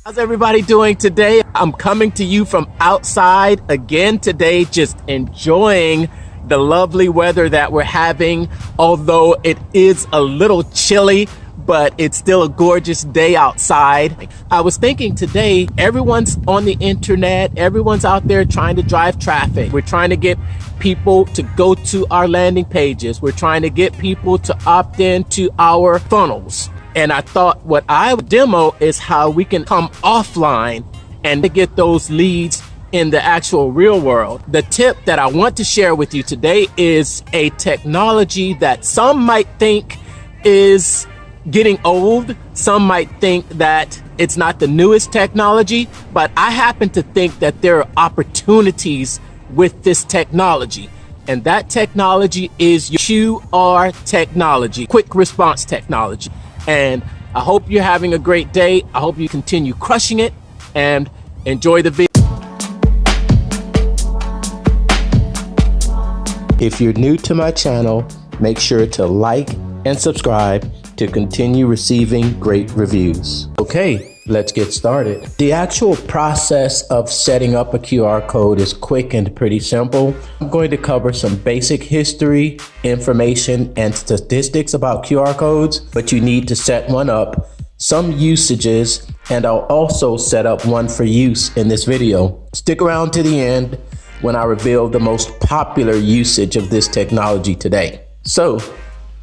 How's everybody doing today? I'm coming to you from outside again today, just enjoying the lovely weather that we're having. Although it is a little chilly, but it's still a gorgeous day outside. I was thinking today, everyone's on the internet, everyone's out there trying to drive traffic. We're trying to get people to go to our landing pages. We're trying to get people to opt into our funnels. And I thought what I would demo is how we can come offline and to get those leads in the actual real world. The tip that I want to share with you today is a technology that some might think is getting old. Some might think that it's not the newest technology, but I happen to think that there are opportunities with this technology. And that technology is QR technology, quick response technology. And I hope you're having a great day. I hope you continue crushing it and enjoy the video. If you're new to my channel, make sure to like and subscribe to continue receiving great reviews. Okay, let's get started. The actual process of setting up a QR code is quick and pretty simple. I'm going to cover some basic history, information, and statistics about QR codes, but you need to set one up, some usages, and I'll also set up one for use in this video. Stick around to the end when I reveal the most popular usage of this technology today. So,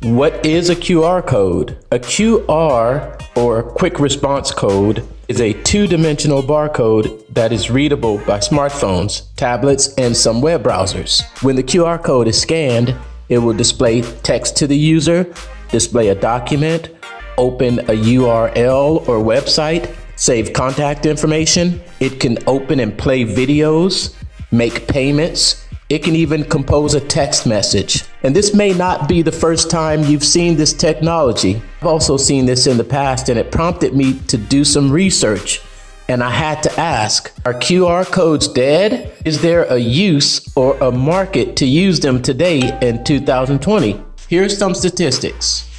what is a QR code? A QR, or quick response code, is a two-dimensional barcode that is readable by smartphones, tablets, and some web browsers. When the QR code is scanned, it will display text to the user, display a document, open a URL or website, save contact information. It can open and play videos, make payments. It can even compose a text message. And this may not be the first time you've seen this technology. I've also seen this in the past, and it prompted me to do some research. And I had to ask, are QR codes dead? Is there a use or a market to use them today in 2020? Here's some statistics.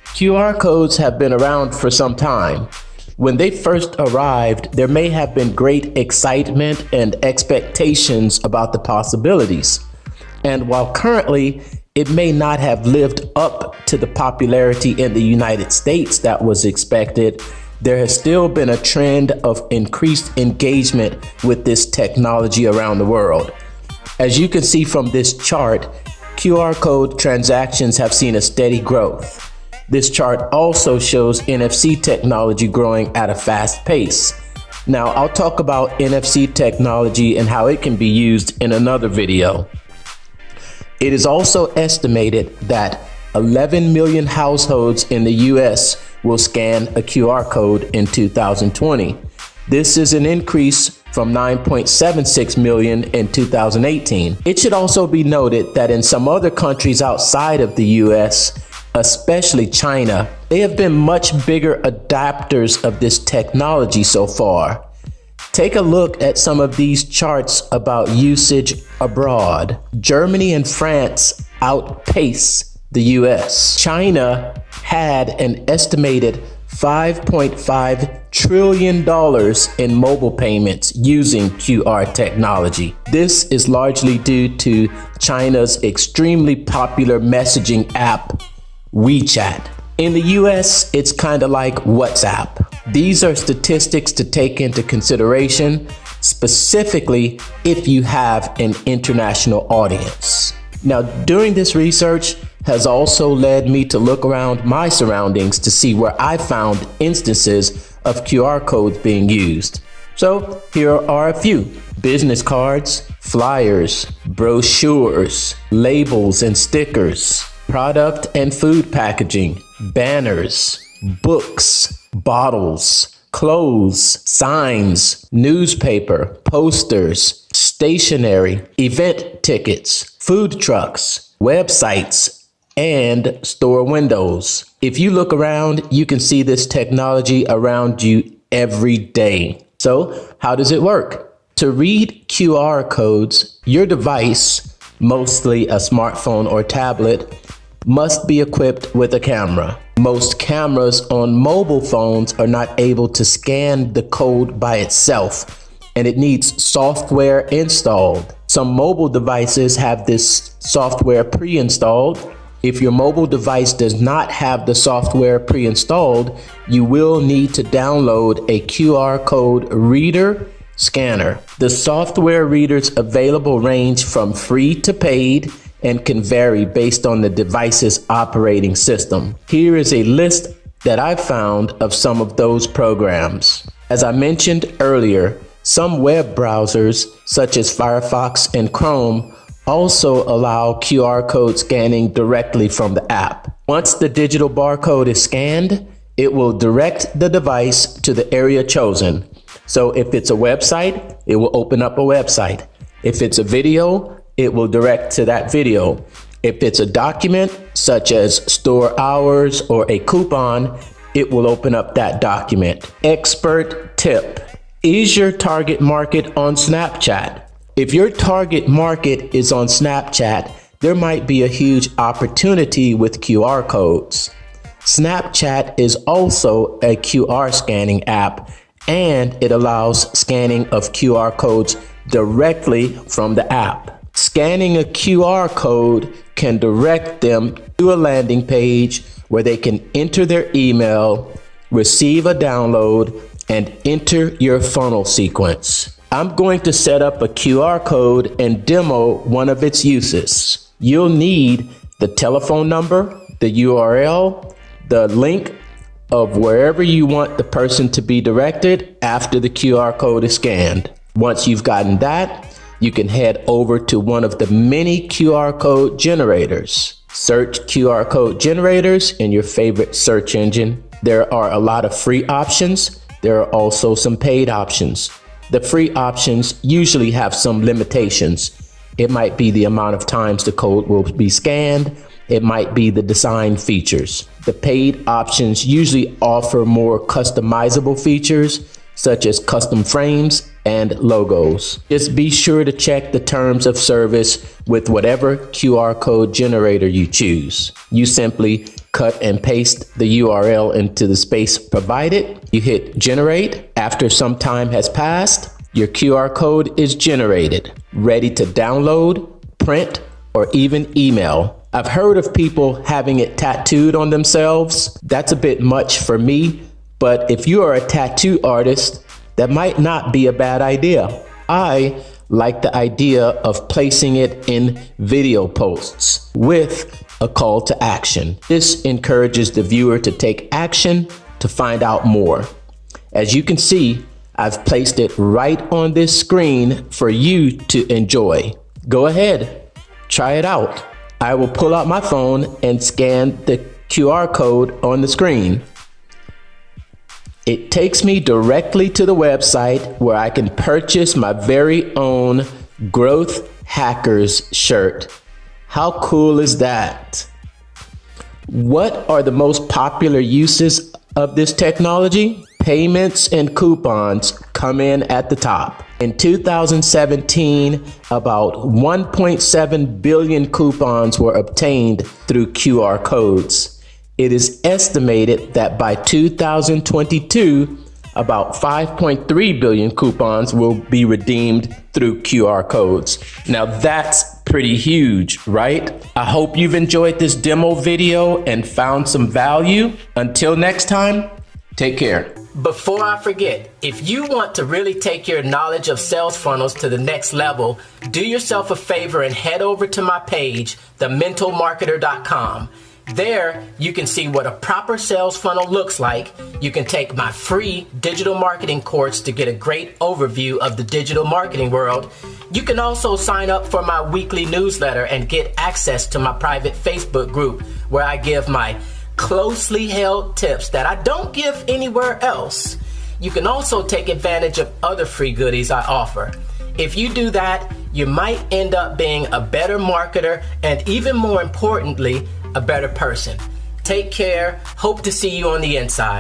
QR codes have been around for some time. When they first arrived, there may have been great excitement and expectations about the possibilities. And while currently it may not have lived up to the popularity in the United States that was expected, there has still been a trend of increased engagement with this technology around the world. As you can see from this chart, QR code transactions have seen a steady growth. This chart also shows NFC technology growing at a fast pace. Now, I'll talk about NFC technology and how it can be used in another video. It is also estimated that 11 million households in the US will scan a QR code in 2020. This is an increase from 9.76 million in 2018. It should also be noted that in some other countries outside of the US, especially China, they have been much bigger adopters of this technology so far. Take a look at some of these charts about usage abroad. Germany and France outpace the US. China had an estimated $5.5 trillion in mobile payments using QR technology. This is largely due to China's extremely popular messaging app, WeChat. In the US, it's kind of like WhatsApp. These are statistics to take into consideration, specifically if you have an international audience. Now, doing this research has also led me to look around my surroundings to see where I found instances of QR codes being used. So here are a few: business cards, flyers, brochures, labels and stickers, product and food packaging, banners, books, bottles, clothes, signs, newspaper, posters, stationery, event tickets, food trucks, websites, and store windows. If you look around, you can see this technology around you every day. So how does it work? To read QR codes, your device, mostly a smartphone or tablet, must be equipped with a camera. Most cameras on mobile phones are not able to scan the code by itself, and it needs software installed. Some mobile devices have this software pre-installed. If your mobile device does not have the software pre-installed, you will need to download a QR code reader scanner. The software readers available range from free to paid and can vary based on the device's operating system. Here is a list that I found of some of those programs. As I mentioned earlier, some web browsers, such as Firefox and Chrome, also allow QR code scanning directly from the app. Once the digital barcode is scanned, it will direct the device to the area chosen. So if it's a website, it will open up a website. If it's a video, it will direct to that video. If it's a document, such as store hours or a coupon, it will open up that document. Expert tip: is your target market on Snapchat? If your target market is on Snapchat, there might be a huge opportunity with QR codes. Snapchat is also a QR scanning app, and it allows scanning of QR codes directly from the app. Scanning a QR code can direct them to a landing page where they can enter their email, receive a download, and enter your funnel sequence. I'm going to set up a QR code and demo one of its uses. You'll need the telephone number, the URL, the link of wherever you want the person to be directed after the QR code is scanned. Once you've gotten that, you can head over to one of the many QR code generators. Search QR code generators in your favorite search engine. There are a lot of free options. There are also some paid options. The free options usually have some limitations. It might be the amount of times the code will be scanned. It might be the design features. The paid options usually offer more customizable features, such as custom frames and logos. Just be sure to check the terms of service with whatever QR code generator you choose. You simply cut and paste the URL into the space provided. You hit generate. After some time has passed, your QR code is generated, ready to download, print, or even email. I've heard of people having it tattooed on themselves. That's a bit much for me, but if you are a tattoo artist, that might not be a bad idea. I like the idea of placing it in video posts with a call to action. This encourages the viewer to take action to find out more. As you can see, I've placed it right on this screen for you to enjoy. Go ahead, try it out. I will pull out my phone and scan the QR code on the screen. It takes me directly to the website where I can purchase my very own Growth Hackers shirt. How cool is that? What are the most popular uses of this technology? Payments and coupons come in at the top. In 2017, about 1.7 billion coupons were obtained through QR codes. It is estimated that by 2022, about 5.3 billion coupons will be redeemed through QR codes. Now that's pretty huge, right? I hope you've enjoyed this demo video and found some value. Until next time, take care. Before I forget, if you want to really take your knowledge of sales funnels to the next level, do yourself a favor and head over to my page, thementalmarketer.com. There, you can see what a proper sales funnel looks like. You can take my free digital marketing course to get a great overview of the digital marketing world. You can also sign up for my weekly newsletter and get access to my private Facebook group where I give my closely held tips that I don't give anywhere else. You can also take advantage of other free goodies I offer. If you do that, you might end up being a better marketer and, even more importantly, a better person. Take care. Hope to see you on the inside.